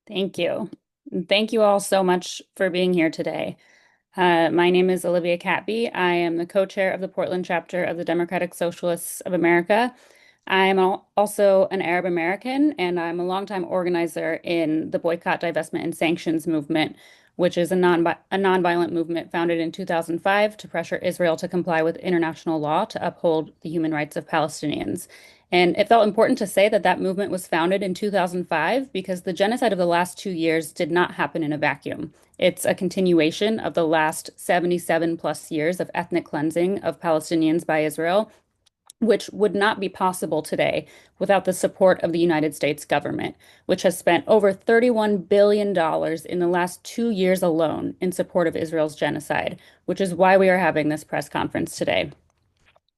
Thank you. Thank you all so much for being here today. My name is Olivia Katbi. I am the co-chair of the Portland chapter of the Democratic Socialists of America. Also an Arab American, and I'm a longtime organizer in the Boycott, Divestment, and Sanctions movement, which is a nonviolent movement founded in 2005 to pressure Israel to comply with international law to uphold the human rights of Palestinians. And it felt important to say that that movement was founded in 2005 because the genocide of the last 2 years did not happen in a vacuum. It's a continuation of the last 77 plus years of ethnic cleansing of Palestinians by Israel, which would not be possible today without the support of the United States government, which has spent over $31 billion in the last 2 years alone in support of Israel's genocide, which is why we are having this press conference today.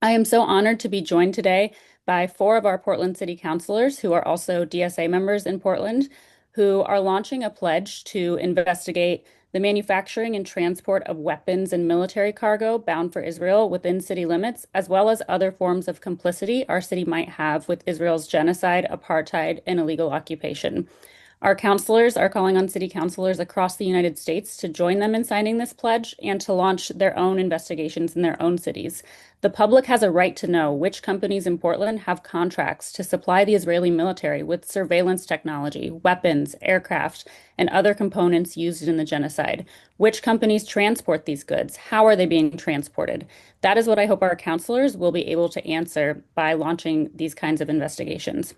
I am so honored to be joined today by four of our Portland City Councilors who are also DSA members in Portland, who are launching a pledge to investigate the manufacturing and transport of weapons and military cargo bound for Israel within city limits, as well as other forms of complicity our city might have with Israel's genocide, apartheid, and illegal occupation. Our councilors are calling on city councilors across the United States to join them in signing this pledge and to launch their own investigations in their own cities. The public has a right to know which companies in Portland have contracts to supply the Israeli military with surveillance technology, weapons, aircraft, and other components used in the genocide. Which companies transport these goods? How are they being transported? That is what I hope our councilors will be able to answer by launching these kinds of investigations.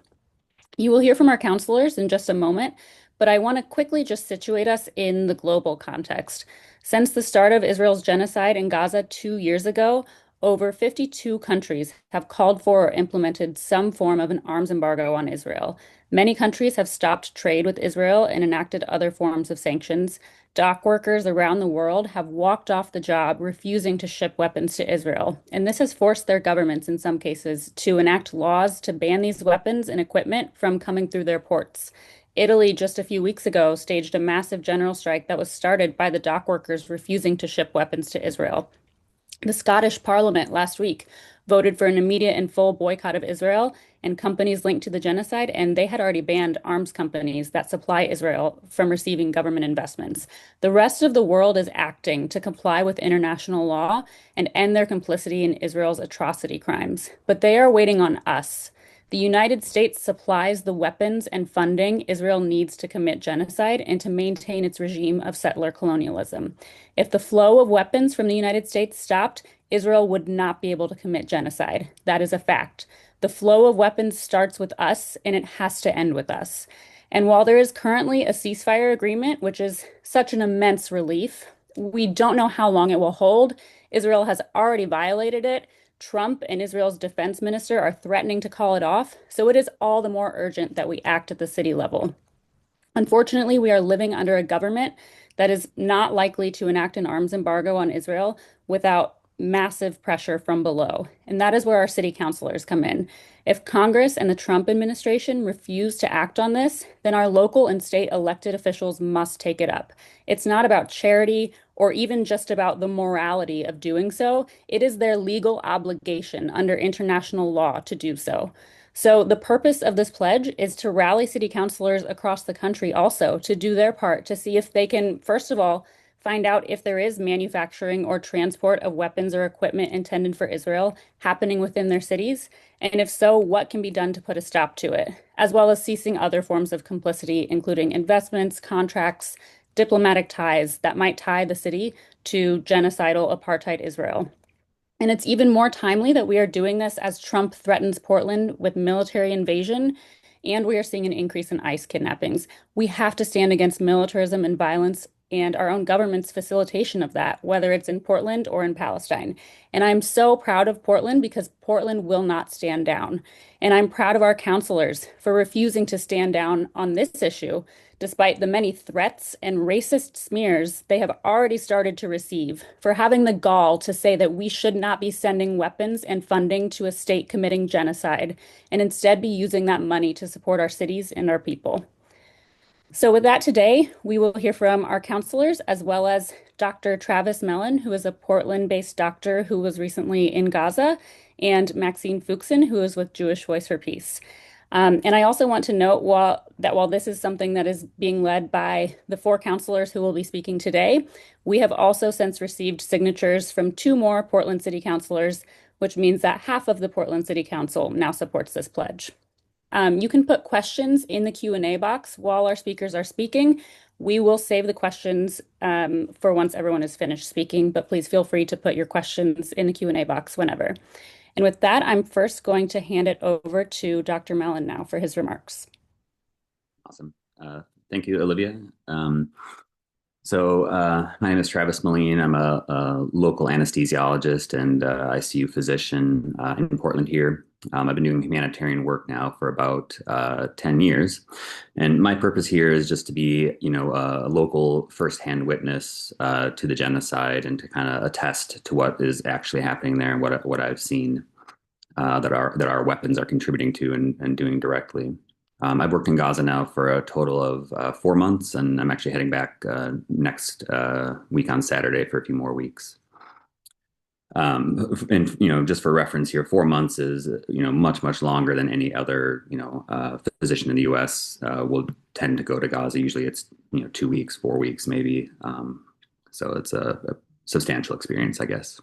You will hear from our counselors in just a moment, but I want to quickly just situate us in the global context. Since the start of Israel's genocide in Gaza 2 years ago, over 52 countries have called for or implemented some form of an arms embargo on Israel. Many countries have stopped trade with Israel and enacted other forms of sanctions. Dock workers around the world have walked off the job, refusing to ship weapons to Israel. And this has forced their governments, in some cases, to enact laws to ban these weapons and equipment from coming through their ports. Italy, just a few weeks ago, staged a massive general strike that was started by the dock workers refusing to ship weapons to Israel. The Scottish Parliament last week voted for an immediate and full boycott of Israel and companies linked to the genocide, and they had already banned arms companies that supply Israel from receiving government investments. The rest of the world is acting to comply with international law and end their complicity in Israel's atrocity crimes. But they are waiting on us. The United States supplies the weapons and funding Israel needs to commit genocide and to maintain its regime of settler colonialism. If the flow of weapons from the United States stopped, Israel would not be able to commit genocide. That is a fact. The flow of weapons starts with us, and it has to end with us. And while there is currently a ceasefire agreement, which is such an immense relief, we don't know how long it will hold. Israel has already violated it. Trump and Israel's defense minister are threatening to call it off, so it is all the more urgent that we act at the city level. Unfortunately, we are living under a government that is not likely to enact an arms embargo on Israel without massive pressure from below. And that is where our city councilors come in. If Congress and the Trump administration refuse to act on this, then our local and state elected officials must take it up. It's not about charity or even just about the morality of doing so. It is their legal obligation under international law to do so. So, the purpose of this pledge is to rally city councilors across the country also to do their part to see if they can, first of all, find out if there is manufacturing or transport of weapons or equipment intended for Israel happening within their cities, and if so, what can be done to put a stop to it, as well as ceasing other forms of complicity, including investments, contracts, diplomatic ties that might tie the city to genocidal apartheid Israel. And it's even more timely that we are doing this as Trump threatens Portland with military invasion, and we are seeing an increase in ICE kidnappings. We have to stand against militarism and violence and our own government's facilitation of that, whether it's in Portland or in Palestine. And I'm so proud of Portland because Portland will not stand down. And I'm proud of our counselors for refusing to stand down on this issue, despite the many threats and racist smears they have already started to receive for having the gall to say that we should not be sending weapons and funding to a state committing genocide and instead be using that money to support our cities and our people. So, with that, today we will hear from our counselors as well as Dr. Travis Melin, who is a Portland based doctor who was recently in Gaza, and Maxine Fookson, who is with Jewish Voice for Peace. And I also want to note while this is something that is being led by the four counselors who will be speaking today, we have also since received signatures from two more Portland City Councilors, which means that half of the Portland City Council now supports this pledge. You can put questions in the Q&A box while our speakers are speaking. We will save the questions for once everyone is finished speaking, but please feel free to put your questions in the Q&A box whenever. And with that, I'm first going to hand it over to Dr. Melin now for his remarks. Awesome. Thank you, Olivia. My name is Travis Melin. I'm a local anesthesiologist and ICU physician in Portland here. I've been doing humanitarian work now for about 10 years. And my purpose here is just to be, a local firsthand witness to the genocide and to kind of attest to what is actually happening there and what I've seen that our weapons are contributing to and doing directly. I've worked in Gaza now for a total of 4 months, and I'm actually heading back next week on Saturday for a few more weeks. And just for reference here, 4 months is much longer than any other physician in the U.S. Will tend to go to Gaza. Usually, it's 2 weeks, 4 weeks, maybe. So it's a substantial experience, I guess.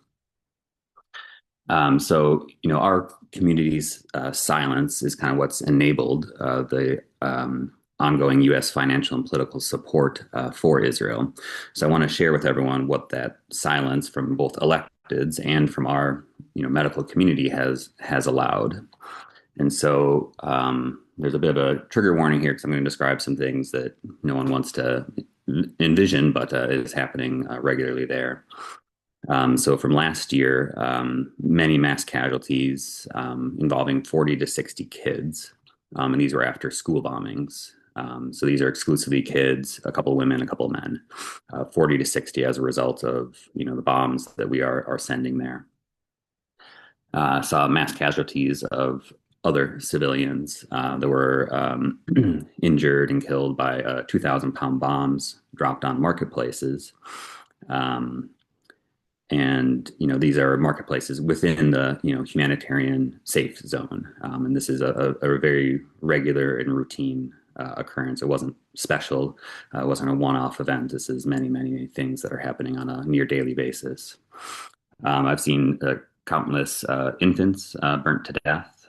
Our community's silence is kind of what's enabled the ongoing U.S. financial and political support for Israel. So I want to share with everyone what that silence from both electeds and from our medical community has allowed. And so there's a bit of a trigger warning here because I'm going to describe some things that no one wants to envision, but is happening regularly there. So from last year, many mass casualties involving 40 to 60 kids, and these were after school bombings. So these are exclusively kids, a couple of women, a couple of men, 40 to 60 as a result of the bombs that we are sending there. Saw mass casualties of other civilians that were injured and killed by 2,000-pound bombs dropped on marketplaces. And these are marketplaces within the humanitarian safe zone, and this is a very regular and routine occurrence. It wasn't special. It wasn't a one-off event. This is many things that are happening on a near daily basis. I've seen countless infants burnt to death.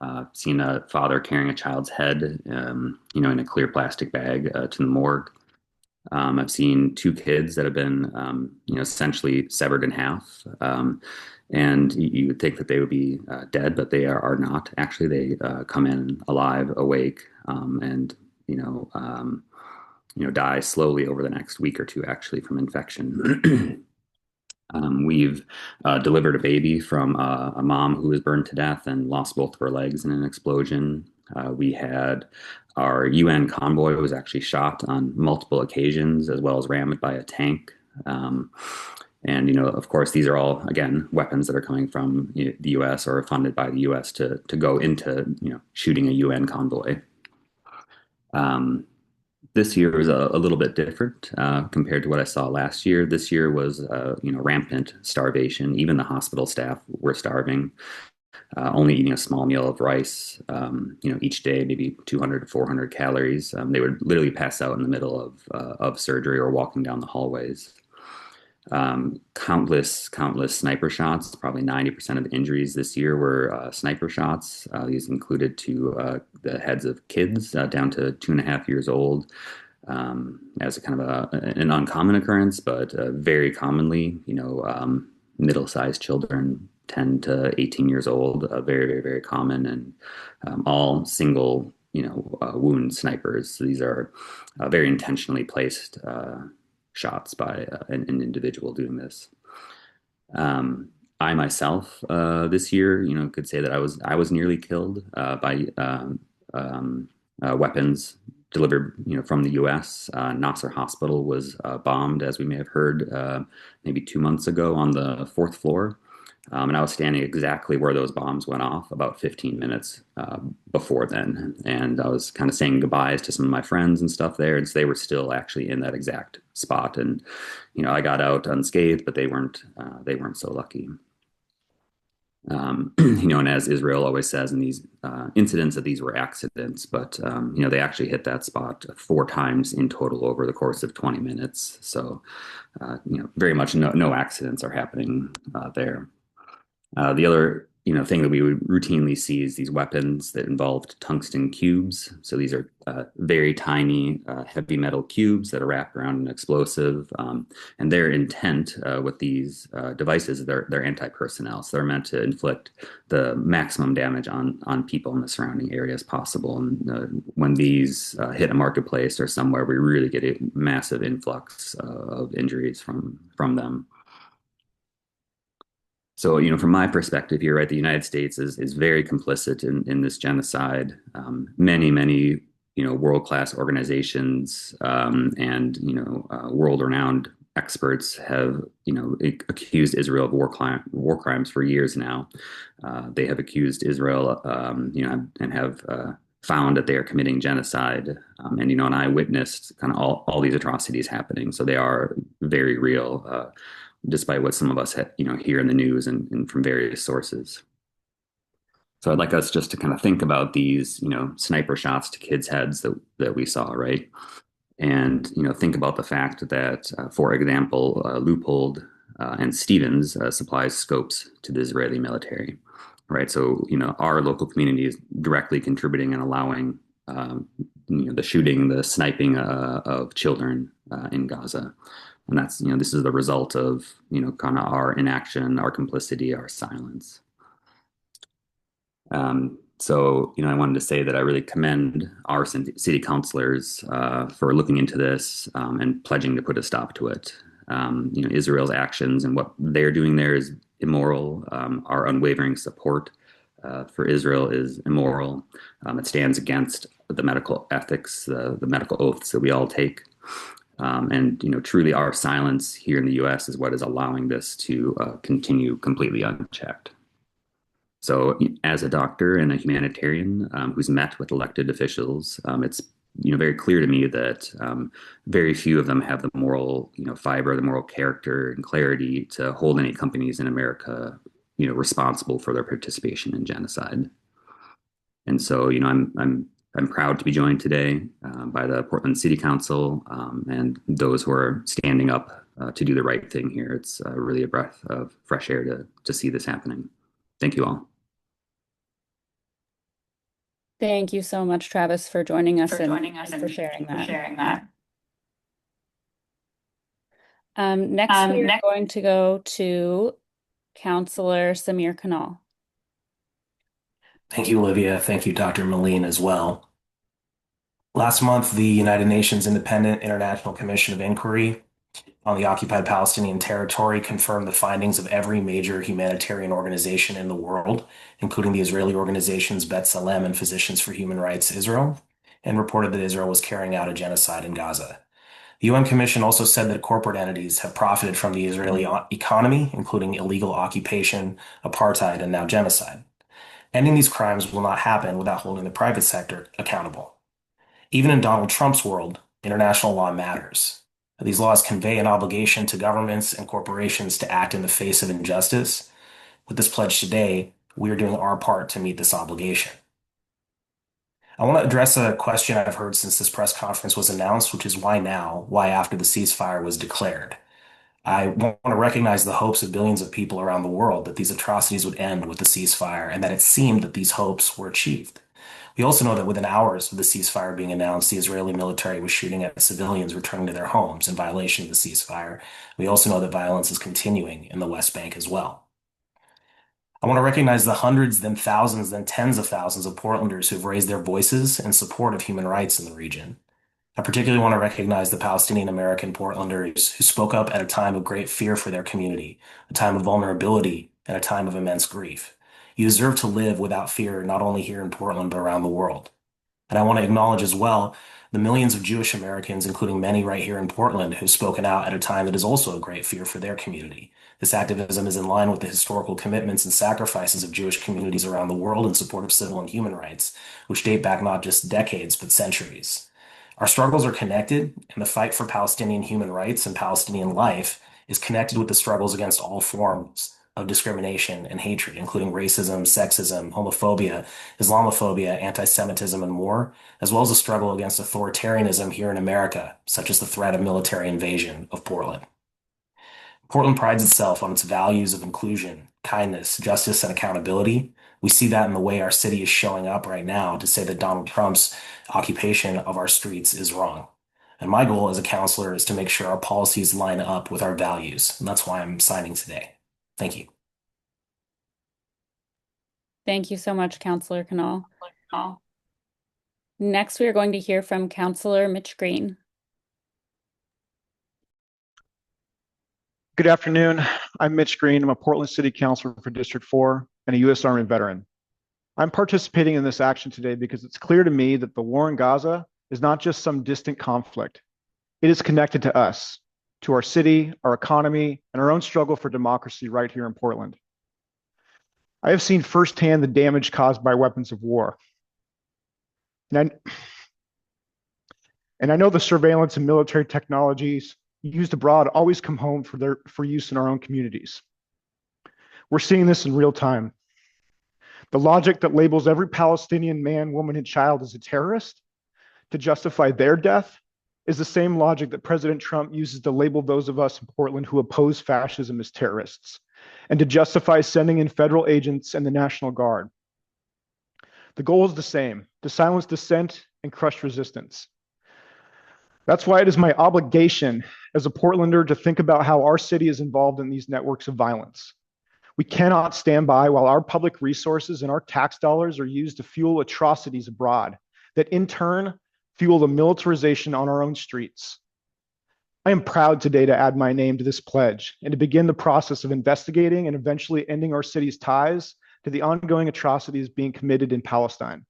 I've seen a father carrying a child's head, in a clear plastic bag to the morgue. I've seen two kids that have been, essentially severed in half. And you would think that they would be dead, but they are not. Actually, they come in alive, awake, and die slowly over the next week or two, actually, from infection. We've delivered a baby from a mom who was burned to death and lost both of her legs in an explosion. We had our UN convoy was actually shot on multiple occasions, as well as rammed by a tank. And of course, these are all, again, weapons that are coming from the U.S. or funded by the U.S. to go into shooting a UN convoy. This year was a little bit different compared to what I saw last year. This year was rampant starvation. Even the hospital staff were starving. Only eating a small meal of rice, each day, maybe 200 to 400 calories. They would literally pass out in the middle of surgery or walking down the hallways. Countless sniper shots. Probably 90% of the injuries this year were sniper shots. These included to the heads of kids down to 2.5 years old. As a kind of an uncommon occurrence, but very commonly, middle-sized children, 10 to 18 years old, very common, and all single, wound snipers. So these are very intentionally placed shots by an individual doing this. I myself, this year, could say that I was nearly killed by weapons delivered, from the U.S. Nasser Hospital was bombed, as we may have heard, maybe 2 months ago on the 4th floor. And I was standing exactly where those bombs went off about 15 minutes before then. And I was kind of saying goodbyes to some of my friends and stuff there. And so they were still actually in that exact spot. And, I got out unscathed, but they weren't so lucky. And as Israel always says in these incidents, that these were accidents, but they actually hit that spot four times in total over the course of 20 minutes. So, very much no accidents are happening there. The other thing that we would routinely see is these weapons that involved tungsten cubes. So these are very tiny heavy metal cubes that are wrapped around an explosive, and their intent with these devices, they're anti-personnel, so they're meant to inflict the maximum damage on people in the surrounding areas possible. And when these hit a marketplace or somewhere, we really get a massive influx of injuries from them. So, from my perspective here, right, the United States is very complicit in this genocide. Many, world-class organizations and world-renowned experts have, accused Israel of war crimes for years now. They have accused Israel, and have found that they are committing genocide. And I witnessed kind of all these atrocities happening. So they are very real. Despite what some of us hear in the news and from various sources. So I'd like us just to kind of think about these, sniper shots to kids' heads that we saw, right? And, think about the fact that, for example, Leupold and Stevens supplies scopes to the Israeli military, right? So, our local community is directly contributing and allowing, the shooting, the sniping of children in Gaza. And that's, this is the result of, kind of our inaction, our complicity, our silence. So, I wanted to say that I really commend our city councilors for looking into this and pledging to put a stop to it. Israel's actions and what they're doing there is immoral. Our unwavering support for Israel is immoral. It stands against the medical ethics, the medical oaths that we all take. And truly our silence here in the U.S. is what is allowing this to continue completely unchecked. So as a doctor and a humanitarian who's met with elected officials, it's very clear to me that very few of them have the moral fiber, the moral character and clarity to hold any companies in America responsible for their participation in genocide. And so I'm proud to be joined today by the Portland City Council and those who are standing up to do the right thing here. It's really a breath of fresh air to see this happening. Thank you all. Thank you so much, Travis, for joining us and for sharing that. Next, we are going to go to Councilor Samir Kanal. Thank you, Olivia. Thank you, Dr. Melin, as well. Last month, the United Nations Independent International Commission of Inquiry on the occupied Palestinian territory confirmed the findings of every major humanitarian organization in the world, including the Israeli organizations B'Tselem and Physicians for Human Rights Israel, and reported that Israel was carrying out a genocide in Gaza. The UN Commission also said that corporate entities have profited from the Israeli economy, including illegal occupation, apartheid, and now genocide. Ending these crimes will not happen without holding the private sector accountable. Even in Donald Trump's world, international law matters. These laws convey an obligation to governments and corporations to act in the face of injustice. With this pledge today, we are doing our part to meet this obligation. I want to address a question I've heard since this press conference was announced, which is why now? Why after the ceasefire was declared? I want to recognize the hopes of billions of people around the world that these atrocities would end with the ceasefire and that it seemed that these hopes were achieved. We also know that within hours of the ceasefire being announced, the Israeli military was shooting at civilians returning to their homes in violation of the ceasefire. We also know that violence is continuing in the West Bank as well. I want to recognize the hundreds, then thousands, then tens of thousands of Portlanders who've raised their voices in support of human rights in the region. I particularly want to recognize the Palestinian American Portlanders who spoke up at a time of great fear for their community, a time of vulnerability, and a time of immense grief. You deserve to live without fear, not only here in Portland, but around the world. And I want to acknowledge as well the millions of Jewish Americans, including many right here in Portland, who've spoken out at a time that is also a great fear for their community. This activism is in line with the historical commitments and sacrifices of Jewish communities around the world in support of civil and human rights, which date back not just decades, but centuries. Our struggles are connected, and the fight for Palestinian human rights and Palestinian life is connected with the struggles against all forms of discrimination and hatred, including racism, sexism, homophobia, Islamophobia, anti-Semitism, and more, as well as a struggle against authoritarianism here in America, such as the threat of military invasion of Portland. Portland prides itself on its values of inclusion, kindness, justice, and accountability. We see that in the way our city is showing up right now to say that Donald Trump's occupation of our streets is wrong. And my goal as a counselor is to make sure our policies line up with our values. And that's why I'm signing today. Thank you. Thank you so much, Councilor Kanal. Next, we are going to hear from Councilor Mitch Green. Good afternoon. I'm Mitch Green. I'm a Portland City Councilor for District 4 and a U.S. Army veteran. I'm participating in this action today because it's clear to me that the war in Gaza is not just some distant conflict. It is connected to us, to our city, our economy, and our own struggle for democracy right here in Portland. I have seen firsthand the damage caused by weapons of war. And I know the surveillance and military technologies used abroad always come home for use in our own communities. We're seeing this in real time. The logic that labels every Palestinian man, woman, and child as a terrorist to justify their death is the same logic that President Trump uses to label those of us in Portland who oppose fascism as terrorists, and to justify sending in federal agents and the National Guard. The goal is the same: to silence dissent and crush resistance. That's why it is my obligation as a Portlander to think about how our city is involved in these networks of violence. We cannot stand by while our public resources and our tax dollars are used to fuel atrocities abroad that in turn fuel the militarization on our own streets. I am proud today to add my name to this pledge and to begin the process of investigating and eventually ending our city's ties to the ongoing atrocities being committed in Palestine.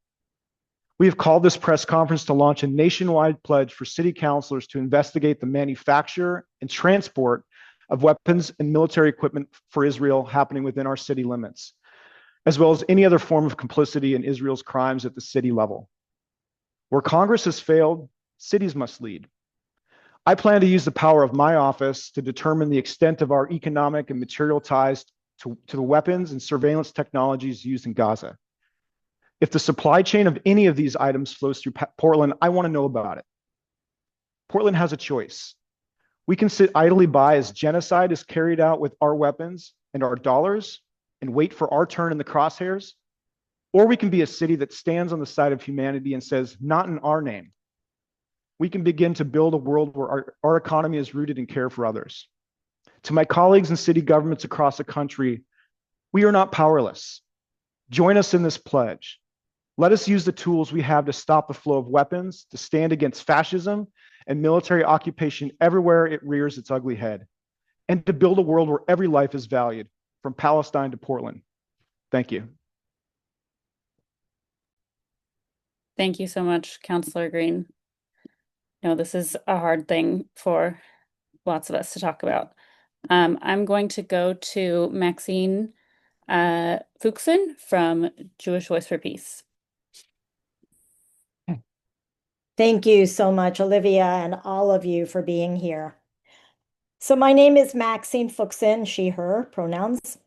We have called this press conference to launch a nationwide pledge for city councilors to investigate the manufacture and transport of weapons and military equipment for Israel happening within our city limits, as well as any other form of complicity in Israel's crimes at the city level. Where Congress has failed, cities must lead. I plan to use the power of my office to determine the extent of our economic and material ties to the weapons and surveillance technologies used in Gaza. If the supply chain of any of these items flows through Portland, I want to know about it. Portland has a choice. We can sit idly by as genocide is carried out with our weapons and our dollars and wait for our turn in the crosshairs, or we can be a city that stands on the side of humanity and says, not in our name. We can begin to build a world where our economy is rooted in care for others. To my colleagues in city governments across the country, we are not powerless. Join us in this pledge. Let us use the tools we have to stop the flow of weapons, to stand against fascism and military occupation everywhere it rears its ugly head, and to build a world where every life is valued, from Palestine to Portland. Thank you. Thank you so much, Councilor Green. No, this is a hard thing for lots of us to talk about. I'm going to go to Maxine Fookson from Jewish Voice for Peace. Thank you so much, Olivia, and all of you for being here. So my name is Maxine Fookson, she, her pronouns.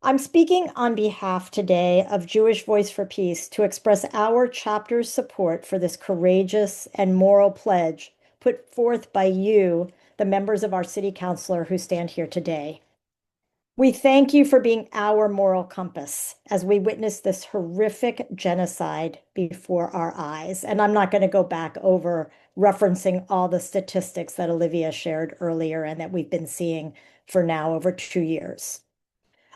I'm speaking on behalf today of Jewish Voice for Peace to express our chapter's support for this courageous and moral pledge put forth by you, the members of our city councilor who stand here today. We thank you for being our moral compass as we witness this horrific genocide before our eyes. And I'm not going to go back over referencing all the statistics that Olivia shared earlier and that we've been seeing for now over 2 years.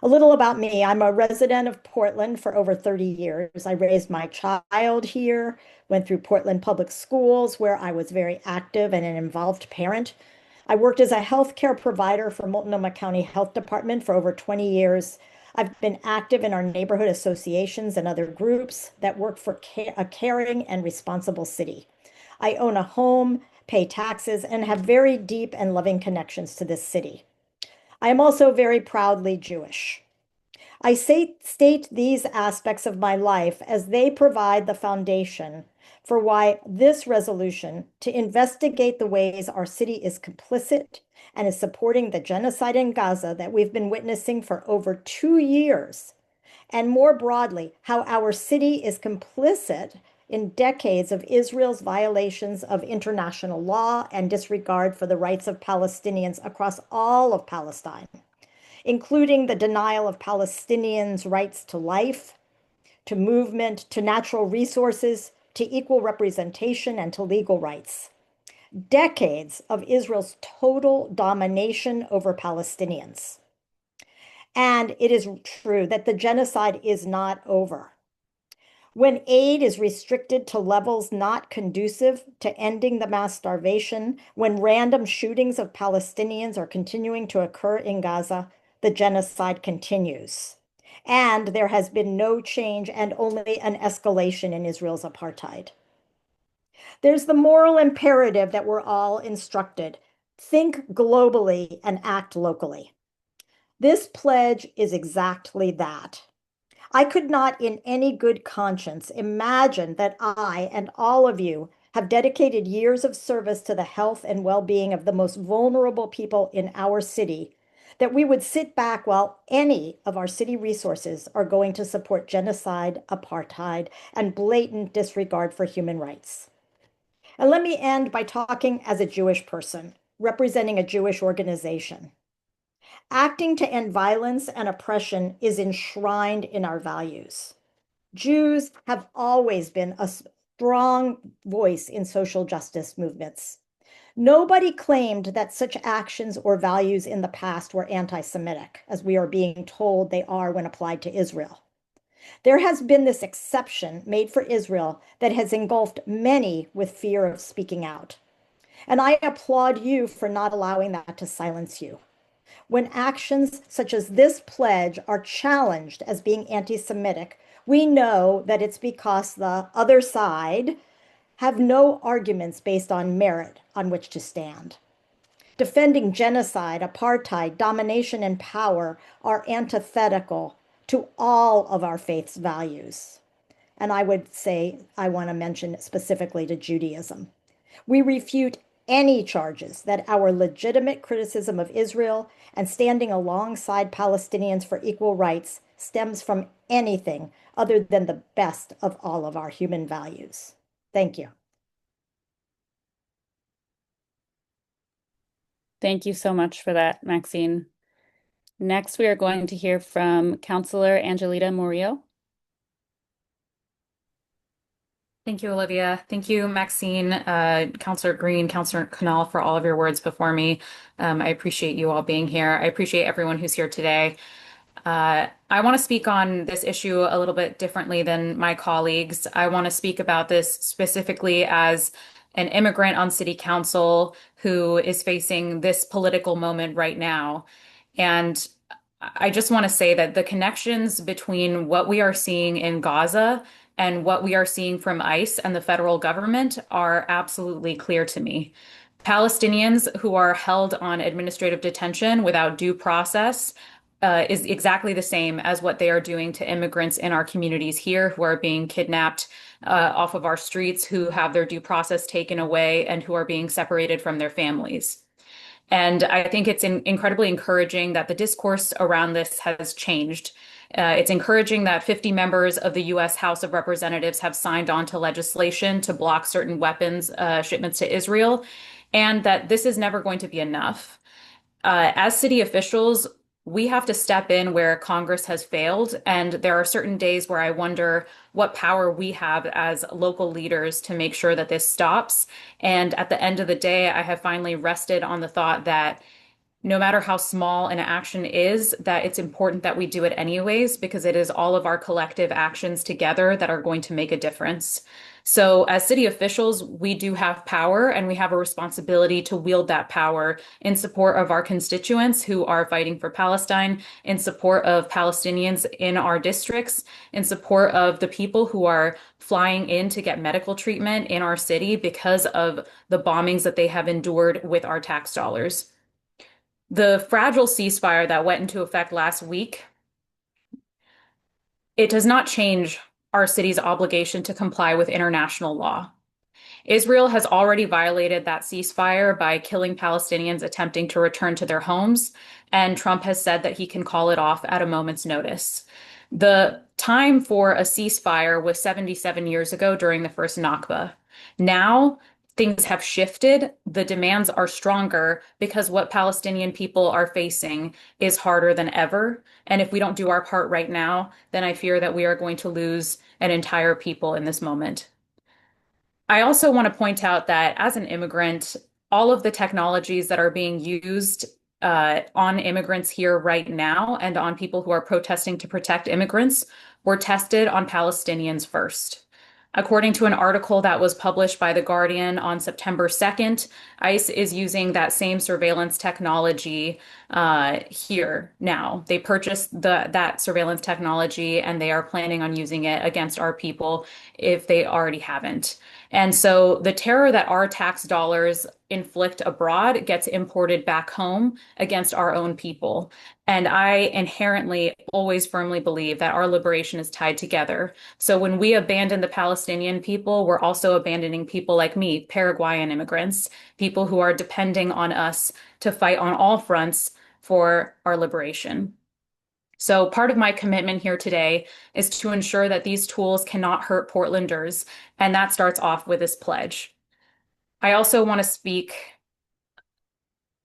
A little about me. I'm a resident of Portland for over 30 years. I raised my child here, went through Portland Public Schools, where I was very active and an involved parent. I worked as a healthcare provider for Multnomah County Health Department for over 20 years. I've been active in our neighborhood associations and other groups that work for a caring and responsible city. I own a home, pay taxes, and have very deep and loving connections to this city. I am also very proudly Jewish. State these aspects of my life as they provide the foundation for why this resolution to investigate the ways our city is complicit and is supporting the genocide in Gaza that we've been witnessing for over 2 years, and more broadly, how our city is complicit in decades of Israel's violations of international law and disregard for the rights of Palestinians across all of Palestine, including the denial of Palestinians' rights to life, to movement, to natural resources, to equal representation, and to legal rights. Decades of Israel's total domination over Palestinians. And it is true that the genocide is not over. When aid is restricted to levels not conducive to ending the mass starvation, when random shootings of Palestinians are continuing to occur in Gaza, the genocide continues. And there has been no change and only an escalation in Israel's apartheid. There's the moral imperative that we're all instructed. Think globally and act locally. This pledge is exactly that. I could not, in any good conscience, imagine that I and all of you have dedicated years of service to the health and well-being of the most vulnerable people in our city, that we would sit back while any of our city resources are going to support genocide, apartheid, and blatant disregard for human rights. And let me end by talking as a Jewish person, representing a Jewish organization. Acting to end violence and oppression is enshrined in our values. Jews have always been a strong voice in social justice movements. Nobody claimed that such actions or values in the past were anti-Semitic, as we are being told they are when applied to Israel. There has been this exception made for Israel that has engulfed many with fear of speaking out. And I applaud you for not allowing that to silence you. When actions such as this pledge are challenged as being anti-Semitic, we know that it's because the other side have no arguments based on merit on which to stand. Defending genocide, apartheid, domination, and power are antithetical to all of our faith's values. And I would say, I want to mention specifically to Judaism. We refute any charges that our legitimate criticism of Israel and standing alongside Palestinians for equal rights stems from anything other than the best of all of our human values. Thank you. Thank you so much for that, Maxine. Next, we are going to hear from Councilor Angelita Morillo. Thank you, Olivia. Thank you, Maxine, Councilor Green, Councilor Kanal, for all of your words before me. I appreciate you all being here. I appreciate everyone who's here today. I want to speak on this issue a little bit differently than my colleagues. I want to speak about this specifically as an immigrant on city council who is facing this political moment right now. And I just want to say that the connections between what we are seeing in Gaza and what we are seeing from ICE and the federal government are absolutely clear to me. Palestinians who are held on administrative detention without due process is exactly the same as what they are doing to immigrants in our communities here who are being kidnapped off of our streets, who have their due process taken away, and who are being separated from their families. And I think it's incredibly encouraging that the discourse around this has changed. It's encouraging that 50 members of the U.S. House of Representatives have signed on to legislation to block certain weapons shipments to Israel, and that this is never going to be enough. As city officials, we have to step in where Congress has failed, and there are certain days where I wonder what power we have as local leaders to make sure that this stops. And at the end of the day, I have finally rested on the thought that no matter how small an action is, that it's important that we do it anyways, because it is all of our collective actions together that are going to make a difference. So as city officials, we do have power, and we have a responsibility to wield that power in support of our constituents who are fighting for Palestine, in support of Palestinians in our districts, in support of the people who are flying in to get medical treatment in our city because of the bombings that they have endured with our tax dollars. The fragile ceasefire that went into effect last week it does not change our city's obligation to comply with international law. Israel has already violated that ceasefire by killing Palestinians attempting to return to their homes, and Trump has said that he can call it off at a moment's notice. The time for a ceasefire was 77 years ago during the first Nakba. Now, things have shifted. The demands are stronger because what Palestinian people are facing is harder than ever. And if we don't do our part right now, then I fear that we are going to lose an entire people in this moment. I also want to point out that as an immigrant, all of the technologies that are being used on immigrants here right now and on people who are protesting to protect immigrants were tested on Palestinians first. According to an article that was published by The Guardian on September 2nd, ICE is using that same surveillance technology here now. They purchased that surveillance technology and they are planning on using it against our people if they already haven't. And so the terror that our tax dollars inflict abroad gets imported back home against our own people. And I inherently always firmly believe that our liberation is tied together. So when we abandon the Palestinian people, we're also abandoning people like me, Paraguayan immigrants, people who are depending on us to fight on all fronts for our liberation. So part of my commitment here today is to ensure that these tools cannot hurt Portlanders, and that starts off with this pledge. I also want to speak.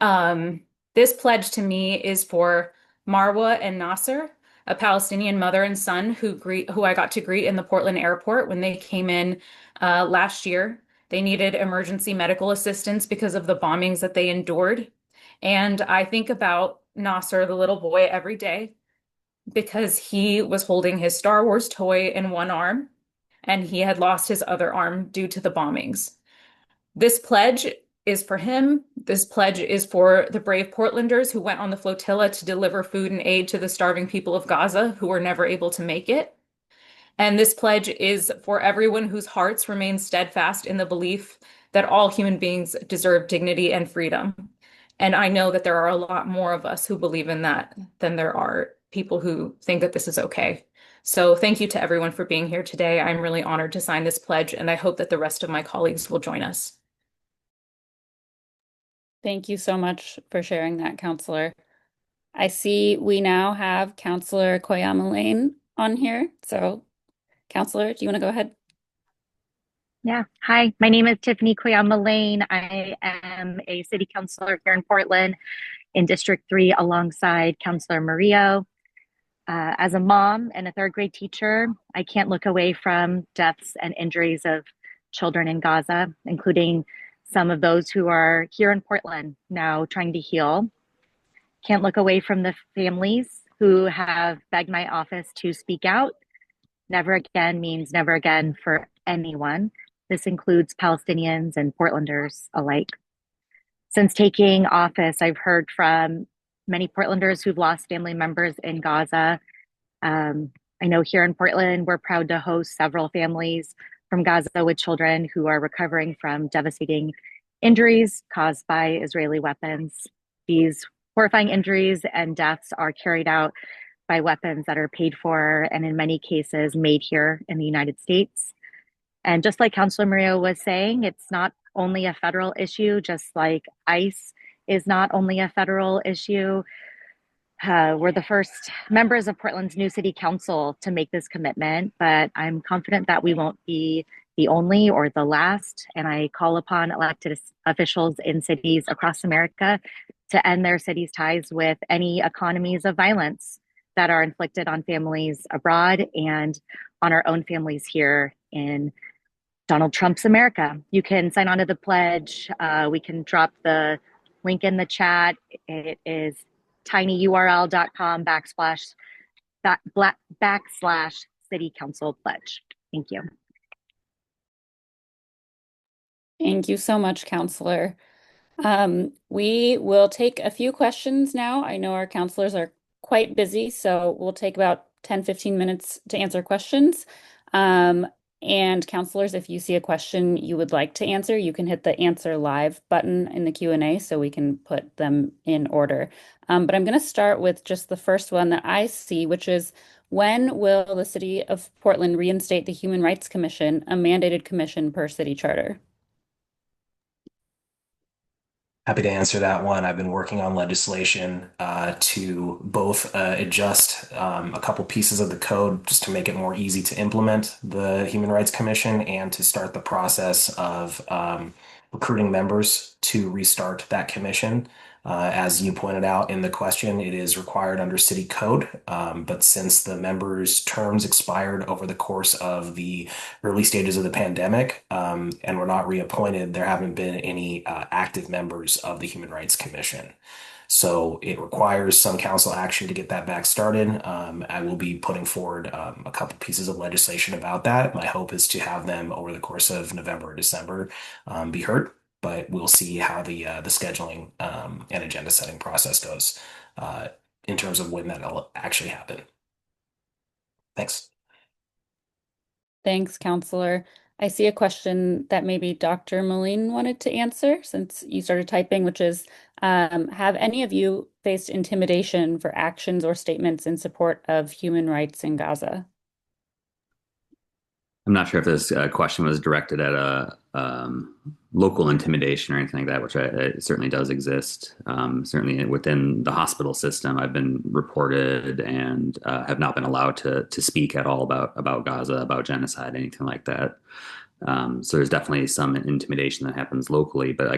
This pledge to me is for Marwa and Nasser, a Palestinian mother and son who I got to greet in the Portland airport when they came in last year. They needed emergency medical assistance because of the bombings that they endured. And I think about Nasser, the little boy, every day because he was holding his Star Wars toy in one arm and he had lost his other arm due to the bombings. This pledge is for him. This pledge is for the brave Portlanders who went on the flotilla to deliver food and aid to the starving people of Gaza who were never able to make it. And this pledge is for everyone whose hearts remain steadfast in the belief that all human beings deserve dignity and freedom. And I know that there are a lot more of us who believe in that than there are people who think that this is okay. So thank you to everyone for being here today. I'm really honored to sign this pledge, and I hope that the rest of my colleagues will join us. Thank you so much for sharing that, Counselor. I see we now have Counselor Koyama Lane on here. So, Counselor, do you want to go ahead? Yeah. Hi, my name is Tiffany Koyama Lane. I am a city councilor here in Portland in District 3 alongside Councilor Murillo. As a mom and a third grade teacher, I can't look away from deaths and injuries of children in Gaza, including some of those who are here in Portland now trying to heal. Can't look away from the families who have begged my office to speak out. Never again means never again for anyone. This includes Palestinians and Portlanders alike. Since taking office, I've heard from many Portlanders who've lost family members in Gaza. I know here in Portland, we're proud to host several families from Gaza with children who are recovering from devastating injuries caused by Israeli weapons. These horrifying injuries and deaths are carried out by weapons that are paid for and in many cases made here in the United States. And just like Councilor Murillo was saying, it's not only a federal issue, just like ICE is not only a federal issue. We're the first members of Portland's new city council to make this commitment, but I'm confident that we won't be the only or the last. And I call upon elected officials in cities across America to end their city's ties with any economies of violence that are inflicted on families abroad and on our own families here in Donald Trump's America. You can sign on to the pledge. We can drop the link in the chat. It is tinyurl.com/city council pledge. Thank you. Thank you so much, Counselor. We will take a few questions now. I know our counselors are quite busy, so we'll take about 10-15 minutes to answer questions. And counselors, if you see a question you would like to answer, you can hit the answer live button in the Q&A so we can put them in order. But I'm going to start with just the first one that I see, which is, When will the City of Portland reinstate the Human Rights Commission, a mandated commission per city charter? Happy to answer that one. I've been working on legislation to both adjust a couple pieces of the code just to make it more easy to implement the Human Rights Commission and to start the process of recruiting members to restart that commission. As you pointed out in the question, it is required under city code, but since the members' terms expired over the course of the early stages of the pandemic, and were not reappointed, there haven't been any active members of the Human Rights Commission. So it requires some council action to get that back started. I will be putting forward a couple pieces of legislation about that. My hope is to have them over the course of November or December be heard, but we'll see how the scheduling and agenda setting process goes in terms of when that'll actually happen. Thanks. Thanks, Counselor. I see a question that maybe Dr. Melin wanted to answer since you started typing, which is, have any of you faced intimidation for actions or statements in support of human rights in Gaza? I'm not sure if this question was directed at a local intimidation or anything like that, which it certainly does exist. Certainly within the hospital system, I've been reported and have not been allowed to speak at all about Gaza, about genocide, anything like that. So there's definitely some intimidation that happens locally, but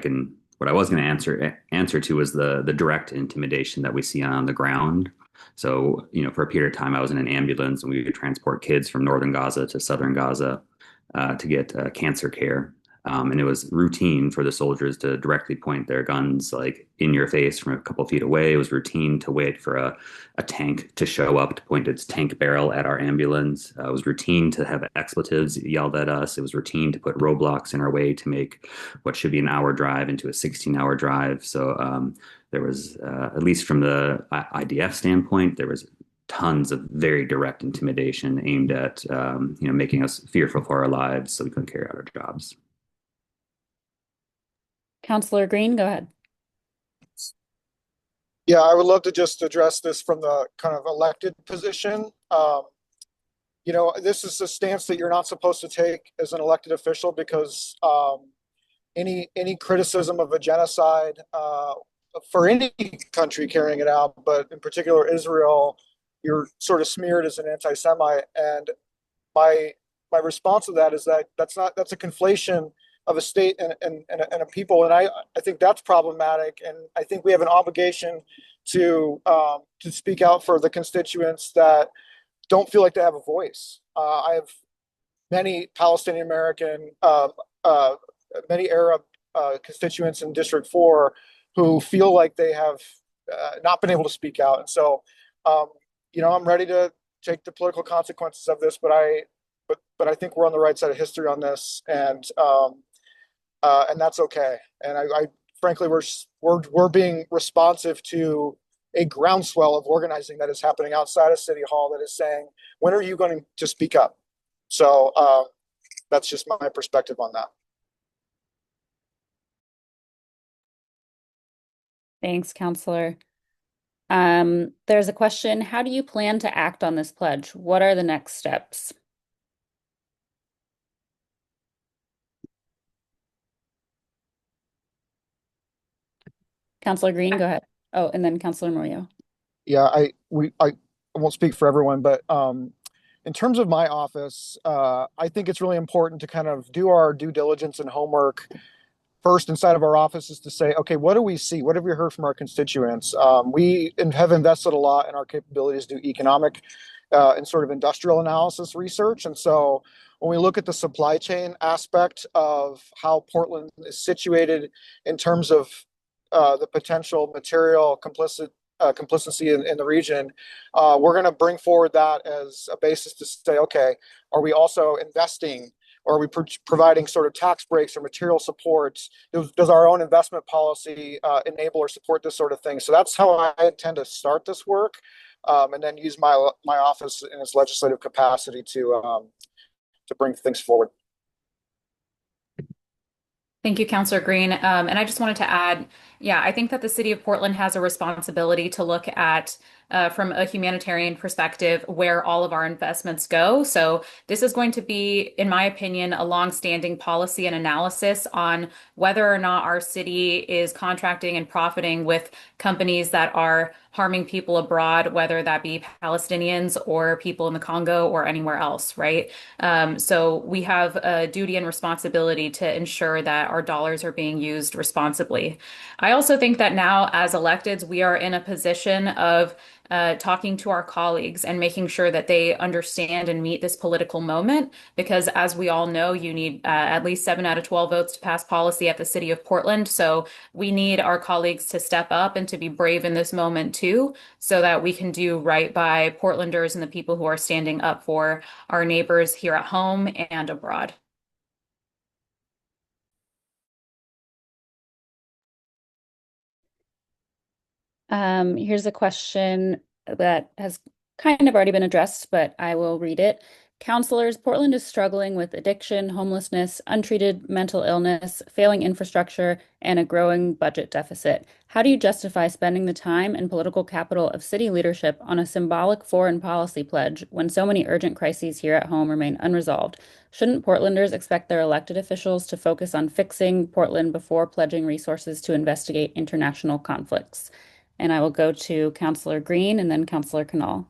what I was going to answer to was the direct intimidation that we see on the ground. So, for a period of time, I was in an ambulance and we would transport kids from northern Gaza to southern Gaza to get cancer care. And it was routine for the soldiers to directly point their guns like in your face from a couple feet away. It was routine to wait for a tank to show up to point its tank barrel at our ambulance. It was routine to have expletives yelled at us. It was routine to put roadblocks in our way to make what should be an hour drive into a 16-hour drive. So there was, at least from the IDF standpoint, there was tons of very direct intimidation aimed at, making us fearful for our lives so we couldn't carry out our jobs. Counselor Green, go ahead. Yeah, I would love to just address this from the kind of elected position. This is a stance that you're not supposed to take as an elected official because any criticism of a genocide for any country carrying it out, but in particular Israel, you're sort of smeared as an anti-Semite. And my response to that is that's a conflation of a state and a people, and I think that's problematic. And I think we have an obligation to speak out for the constituents that don't feel like they have a voice. I have many Palestinian American, many Arab constituents in District 4 who feel like they have not been able to speak out. And so, I'm ready to take the political consequences of this, but I think we're on the right side of history on this, and that's okay. And I frankly, we're being responsive to a groundswell of organizing that is happening outside of City Hall that is saying, when are you going to speak up? So that's just my perspective on that. Thanks, Counselor. There's a question. How do you plan to act on this pledge? What are the next steps? Counselor Green, go ahead. Oh, and then Counselor Morillo. Yeah, I won't speak for everyone, but in terms of my office, I think it's really important to kind of do our due diligence and homework first inside of our offices to say, okay, what do we see? What have we heard from our constituents? We have invested a lot in our capabilities to do economic and sort of industrial analysis research. And so when we look at the supply chain aspect of how Portland is situated in terms of the potential material complicity in the region, we're going to bring forward that as a basis to say, okay, are we also investing, or are we providing sort of tax breaks or material supports? Does our own investment policy enable or support this sort of thing? So that's how I intend to start this work, and then use my office in its legislative capacity to bring things forward. Thank you, Counselor Green. And I just wanted to add, yeah, I think that the City of Portland has a responsibility to look at from a humanitarian perspective where all of our investments go. So this is going to be, in my opinion, a long-standing policy and analysis on whether or not our city is contracting and profiting with companies that are harming people abroad, whether that be Palestinians or people in the Congo or anywhere else, right? So we have a duty and responsibility to ensure that our dollars are being used responsibly. I also think that now, as electeds, we are in a position of talking to our colleagues and making sure that they understand and meet this political moment. Because as we all know, you need at least 7 out of 12 votes to pass policy at the city of Portland. So we need our colleagues to step up and to be brave in this moment too, so that we can do right by Portlanders and the people who are standing up for our neighbors here at home and abroad. Here's a question that has kind of already been addressed, but I will read it. Councilors, Portland is struggling with addiction, homelessness, untreated mental illness, failing infrastructure, and a growing budget deficit. How do you justify spending the time and political capital of city leadership on a symbolic foreign policy pledge when so many urgent crises here at home remain unresolved? Shouldn't Portlanders expect their elected officials to focus on fixing Portland before pledging resources to investigate international conflicts? And I will go to Councilor Green and then Councilor Kanal.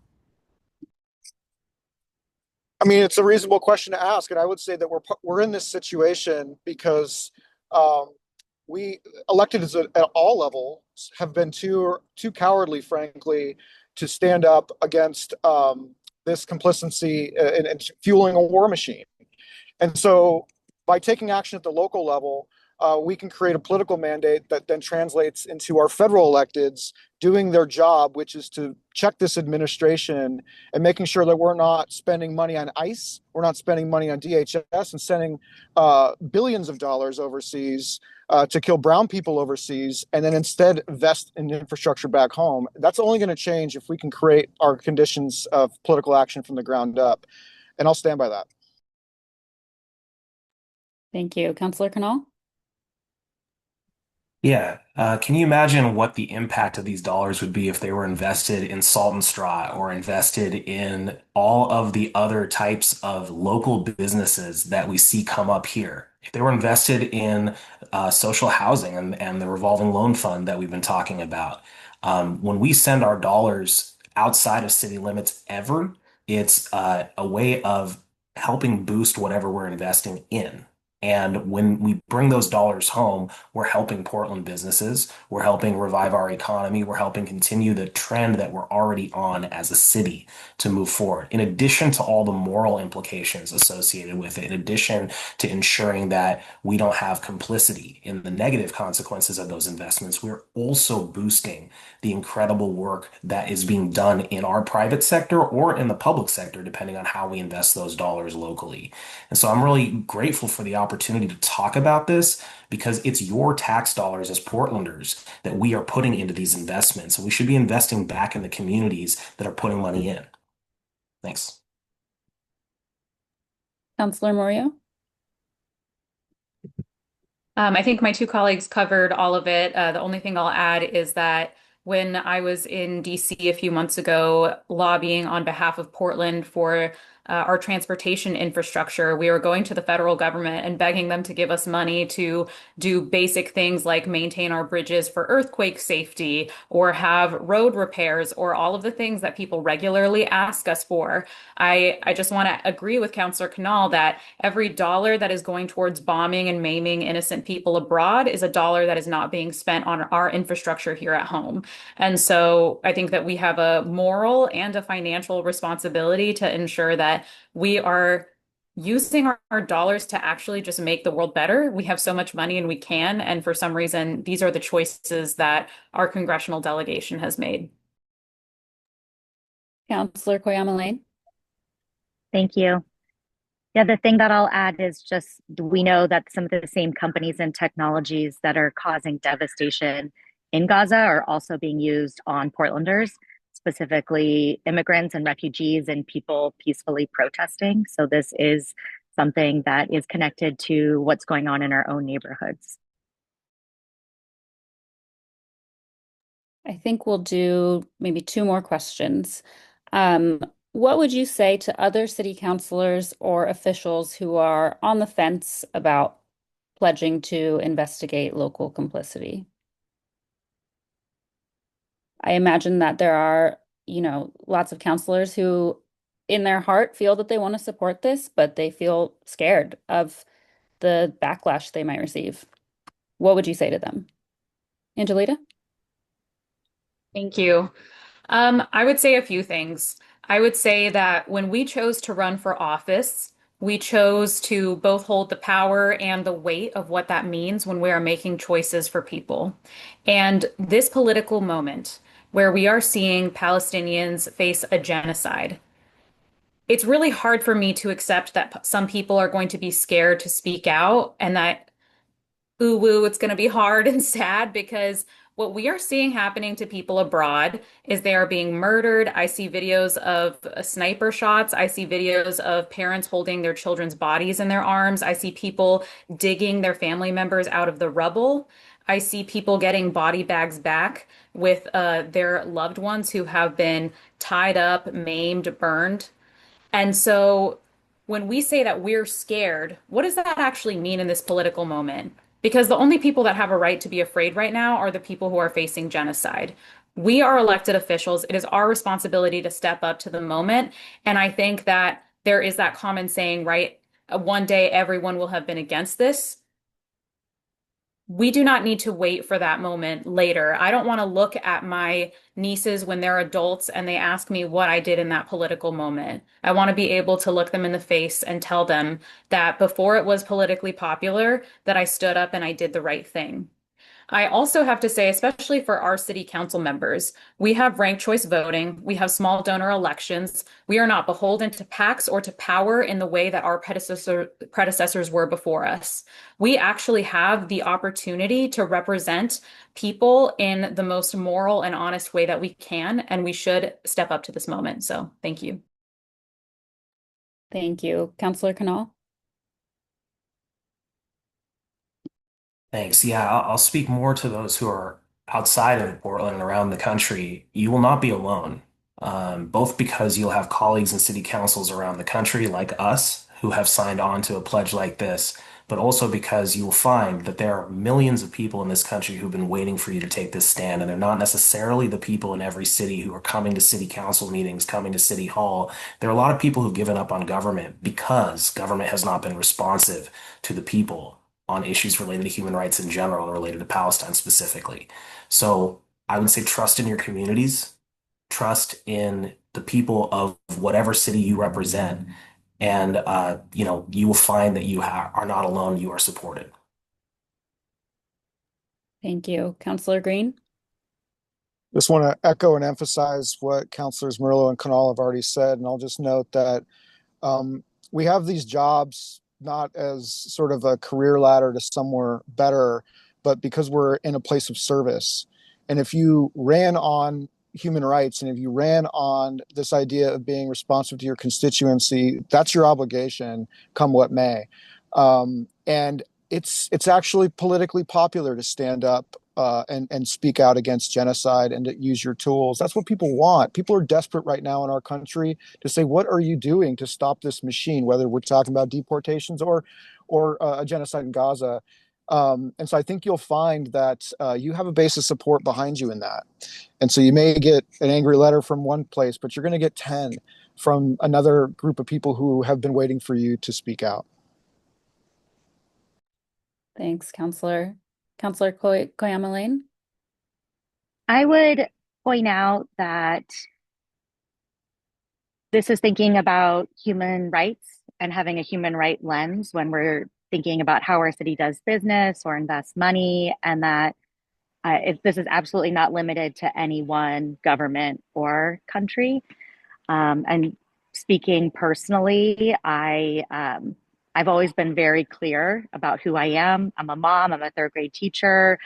I mean, it's a reasonable question to ask, and I would say that we're in this situation because um, we elected at all levels have been too cowardly, frankly, to stand up against this complicity and fueling a war machine. And so, by taking action at the local level, we can create a political mandate that then translates into our federal electeds doing their job, which is to check this administration and making sure that we're not spending money on ICE, we're not spending money on DHS, and sending billions of dollars overseas to kill brown people overseas, and then instead invest in infrastructure back home. That's only going to change if we can create our conditions of political action from the ground up. And I'll stand by that. Thank you. Councilor Kanal? Yeah. Can you imagine what the impact of these dollars would be if they were invested in Salt and Straw or invested in all of the other types of local businesses that we see come up here? If they were invested in social housing and the revolving loan fund that we've been talking about, when we send our dollars outside of city limits ever, it's a way of helping boost whatever we're investing in. And when we bring those dollars home, we're helping Portland businesses. We're helping revive our economy. We're helping continue the trend that we're already on as a city to move forward. In addition to all the moral implications associated with it, in addition to ensuring that we don't have complicity in the negative consequences of those investments, we're also boosting the incredible work that is being done in our private sector or in the public sector, depending on how we invest those dollars locally. And so I'm really grateful for the opportunity to talk about this because it's your tax dollars as Portlanders that we are putting into these investments. And we should be investing back in the communities that are putting money in. Thanks. Councilor Morillo? I think my two colleagues covered all of it. The only thing I'll add is that when I was in DC a few months ago, lobbying on behalf of Portland for our transportation infrastructure, we were going to the federal government and begging them to give us money to do basic things like maintain our bridges for earthquake safety or have road repairs or all of the things that people regularly ask us for. I just want to agree with Councilor Kanal that every dollar that is going towards bombing and maiming innocent people abroad is a dollar that is not being spent on our infrastructure here at home. And so I think that we have a moral and a financial responsibility to ensure that we are using our dollars to actually just make the world better. We have so much money and we can. And for some reason, these are the choices that our congressional delegation has made. Councilor Koyama Lane? Thank you. Yeah, the thing that I'll add is just we know that some of the same companies and technologies that are causing devastation in Gaza are also being used on Portlanders, specifically immigrants and refugees and people peacefully protesting. So this is something that is connected to what's going on in our own neighborhoods. I think we'll do maybe two more questions. Um, what would you say to other city councilors or officials who are on the fence about pledging to investigate local complicity? I imagine that there are, lots of counselors who in their heart feel that they want to support this, but they feel scared of the backlash they might receive. What would you say to them? Angelita? Thank you. I would say a few things. I would say that when we chose to run for office, we chose to both hold the power and the weight of what that means when we are making choices for people. And this political moment where we are seeing Palestinians face a genocide, it's really hard for me to accept that some people are going to be scared to speak out and that ooh woo, it's going to be hard and sad because what we are seeing happening to people abroad is they are being murdered. I see videos of sniper shots. I see videos of parents holding their children's bodies in their arms. I see people digging their family members out of the rubble. I see people getting body bags back with their loved ones who have been tied up, maimed, burned. And so when we say that we're scared, what does that actually mean in this political moment? Because the only people that have a right to be afraid right now are the people who are facing genocide. We are elected officials. It is our responsibility to step up to the moment. And I think that there is that common saying, right? One day everyone will have been against this. We do not need to wait for that moment later. I don't want to look at my nieces when they're adults and they ask me what I did in that political moment. I want to be able to look them in the face and tell them that before it was politically popular, that I stood up and I did the right thing. I also have to say, especially for our city council members, we have ranked choice voting, we have small donor elections. We are not beholden to PACs or to power in the way that our predecessors were before us. We actually have the opportunity to represent people in the most moral and honest way that we can, and we should step up to this moment. So thank you. Thank you. Counselor Kanal? Thanks. Yeah, I'll speak more to those who are outside of Portland and around the country. You will not be alone, both because you'll have colleagues in city councils around the country like us who have signed on to a pledge like this, but also because you will find that there are millions of people in this country who've been waiting for you to take this stand. And they're not necessarily the people in every city who are coming to city council meetings, coming to city hall. There are a lot of people who've given up on government because government has not been responsive to the people on issues related to human rights in general and related to Palestine specifically. So I would say trust in your communities, trust in the people of whatever city you represent, and you will find that you are not alone. You are supported. Thank you. Counselor Green? Just want to echo and emphasize what Councilors Murillo and Kanal have already said. And I'll just note that we have these jobs not as sort of a career ladder to somewhere better, but because we're in a place of service. And if you ran on human rights and if you ran on this idea of being responsive to your constituency, that's your obligation, come what may. And it's actually politically popular to stand up and speak out against genocide and to use your tools. That's what people want. People are desperate right now in our country to say, what are you doing to stop this machine, whether we're talking about deportations or a genocide in Gaza. And so I think you'll find that you have a base of support behind you in that. And so you may get an angry letter from one place, but you're going to get 10 from another group of people who have been waiting for you to speak out. Thanks, Counselor. Counselor Koyama Lane? I would point out that this is thinking about human rights and having a human right lens when we're thinking about how our city does business or invests money, and that this is absolutely not limited to any one government or country. And speaking personally, I've always been very clear about who I am. I'm a mom. I'm a third grade teacher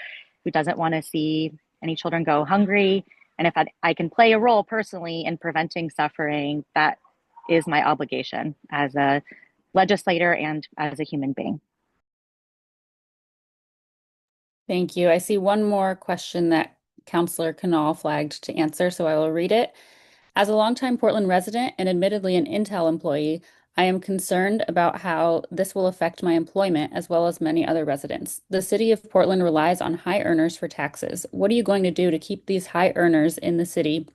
who doesn't want to see any children go hungry. And if I can play a role personally in preventing suffering, that is my obligation as a legislator and as a human being. Thank you. I see one more question that Councilor Kanal flagged to answer, so I will read it. As a longtime Portland resident and admittedly an Intel employee, I am concerned about how this will affect my employment as well as many other residents. The city of Portland relies on high earners for taxes. What are you going to do to keep these high earners in the city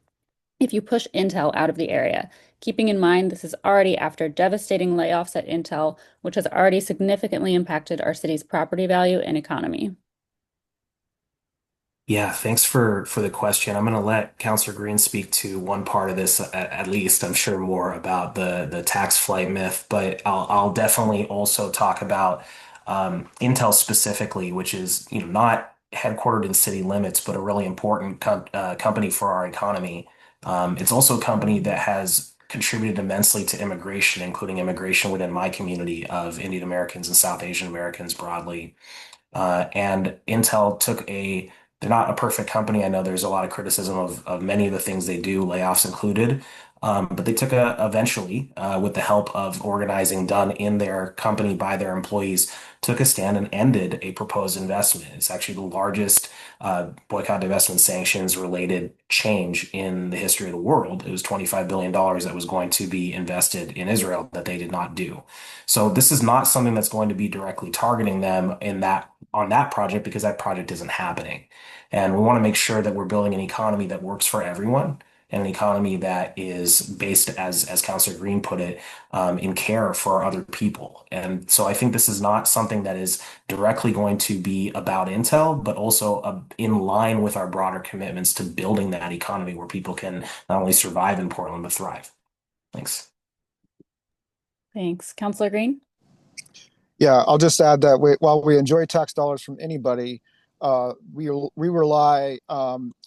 if you push Intel out of the area? Keeping in mind this is already after devastating layoffs at Intel, which has already significantly impacted our city's property value and economy. Yeah, thanks for the question. I'm going to let Councilor Green speak to one part of this at least. I'm sure more about the tax flight myth, but I'll definitely also talk about Intel specifically, which is not headquartered in city limits, but a really important company for our economy. It's also a company that has contributed immensely to immigration, including immigration within my community of Indian Americans and South Asian Americans broadly. And Intel they're not a perfect company. I know there's a lot of criticism of many of the things they do, layoffs included. But they took eventually, with the help of organizing done in their company by their employees, took a stand and ended a proposed investment. It's actually the largest boycott, divestment, sanctions related change in the history of the world. It was $25 billion that was going to be invested in Israel that they did not do. So this is not something that's going to be directly targeting them on that project, because that project isn't happening. And we want to make sure that we're building an economy that works for everyone, and an economy that is based, as Councilor Green put it, in care for other people. And so I think this is not something that is directly going to be about Intel, but also in line with our broader commitments to building that economy where people can not only survive in Portland, but thrive. Thanks. Thanks. Councilor Green? Yeah, I'll just add that while we enjoy tax dollars from anybody, we rely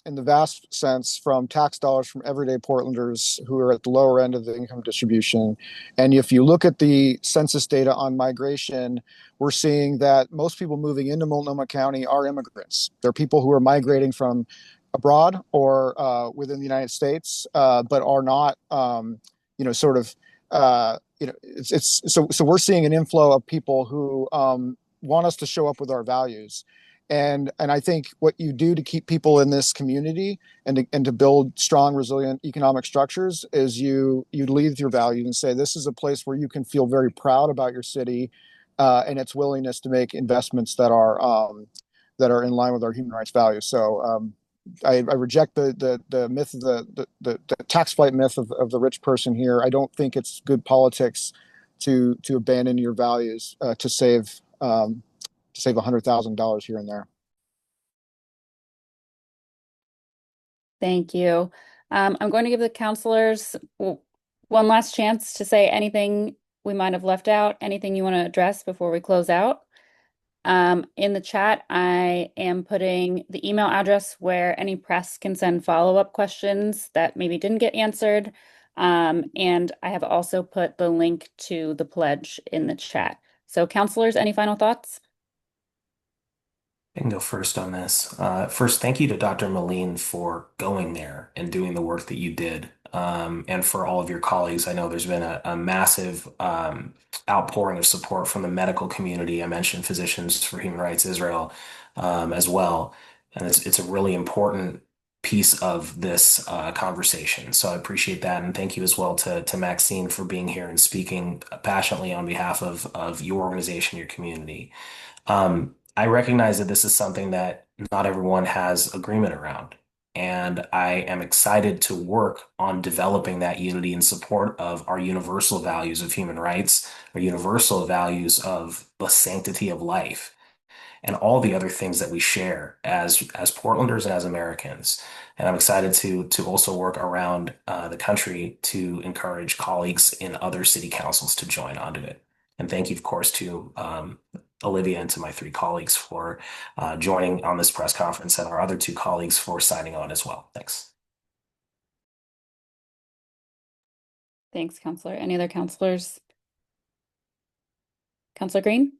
in the vast sense from tax dollars from everyday Portlanders who are at the lower end of the income distribution. And if you look at the census data on migration, we're seeing that most people moving into Multnomah County are immigrants. They're people who are migrating from abroad or within the United States, but are not, sort of. So we're seeing an inflow of people who want us to show up with our values. And I think what you do to keep people in this community and to build strong, resilient economic structures is you lead with your values and say, this is a place where you can feel very proud about your city and its willingness to make investments that are in line with our human rights values. So I reject the myth of the tax flight myth of the rich person here. I don't think it's good politics to abandon your values to save $100,000 here and there. Thank you. I'm going to give the councilors one last chance to say anything we might have left out, anything you want to address before we close out. In the chat, I am putting the email address where any press can send follow-up questions that maybe didn't get answered. And I have also put the link to the pledge in the chat. So councilors, any final thoughts? I can go first on this. First, thank you to Dr. Melin for going there and doing the work that you did. And for all of your colleagues, I know there's been a massive outpouring of support from the medical community. I mentioned Physicians for Human Rights Israel as well. And it's a really important piece of this conversation. So I appreciate that. And thank you as well to Maxine for being here and speaking passionately on behalf of your organization, your community. I recognize that this is something that not everyone has agreement around. And I am excited to work on developing that unity in support of our universal values of human rights, our universal values of the sanctity of life, and all the other things that we share as Portlanders and as Americans. And I'm excited to also work around the country to encourage colleagues in other city councils to join onto it. And thank you, of course, to Olivia and to my three colleagues for joining on this press conference, and our other two colleagues for signing on as well. Thanks. Thanks, Councilor. Any other councilors? Councilor Green?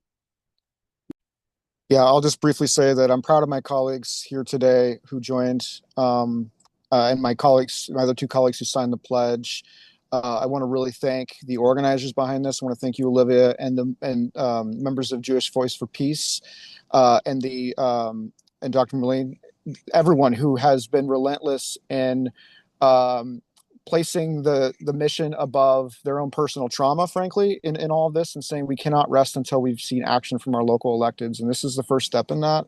Yeah, I'll just briefly say that I'm proud of my colleagues here today who joined, and my other two colleagues who signed the pledge. I want to really thank the organizers behind this. I want to thank you, Olivia, and members of Jewish Voice for Peace, and Dr. Melin everyone who has been relentless in um, placing the mission above their own personal trauma, frankly, in all of this, and saying we cannot rest until we've seen action from our local electeds. And this is the first step in that.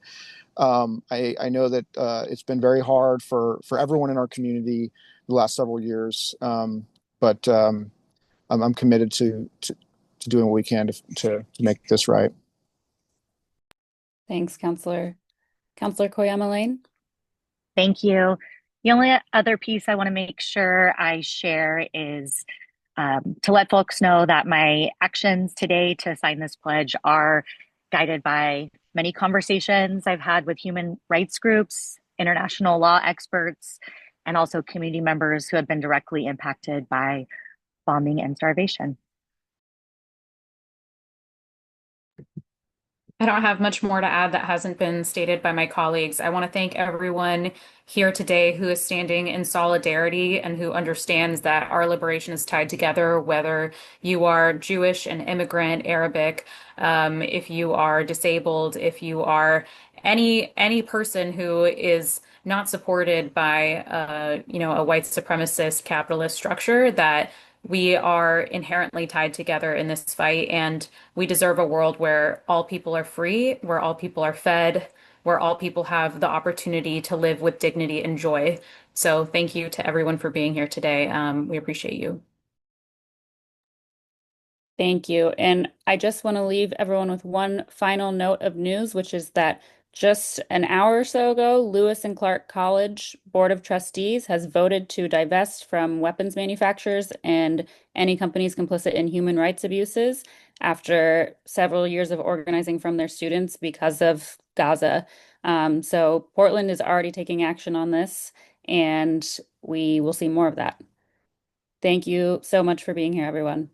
I know that it's been very hard for everyone in our community the last several years, but I'm committed to doing what we can to make this right. Thanks, Counselor. Counselor Koyama Lane. Thank you. The only other piece I want to make sure I share is to let folks know that my actions today to sign this pledge are guided by many conversations I've had with human rights groups, international law experts, and also community members who have been directly impacted by bombing and starvation. I don't have much more to add that hasn't been stated by my colleagues. I want to thank everyone here today who is standing in solidarity and who understands that our liberation is tied together, whether you are Jewish, an immigrant, Arabic, if you are disabled, if you are any person who is not supported by a white supremacist capitalist structure, that we are inherently tied together in this fight, and we deserve a world where all people are free, where all people are fed, where all people have the opportunity to live with dignity and joy. So thank you to everyone for being here today. We appreciate you. Thank you. And I just want to leave everyone with one final note of news, which is that just an hour or so ago, Lewis and Clark College Board of Trustees has voted to divest from weapons manufacturers and any companies complicit in human rights abuses after several years of organizing from their students because of Gaza. So Portland is already taking action on this, and we will see more of that. Thank you so much for being here, everyone.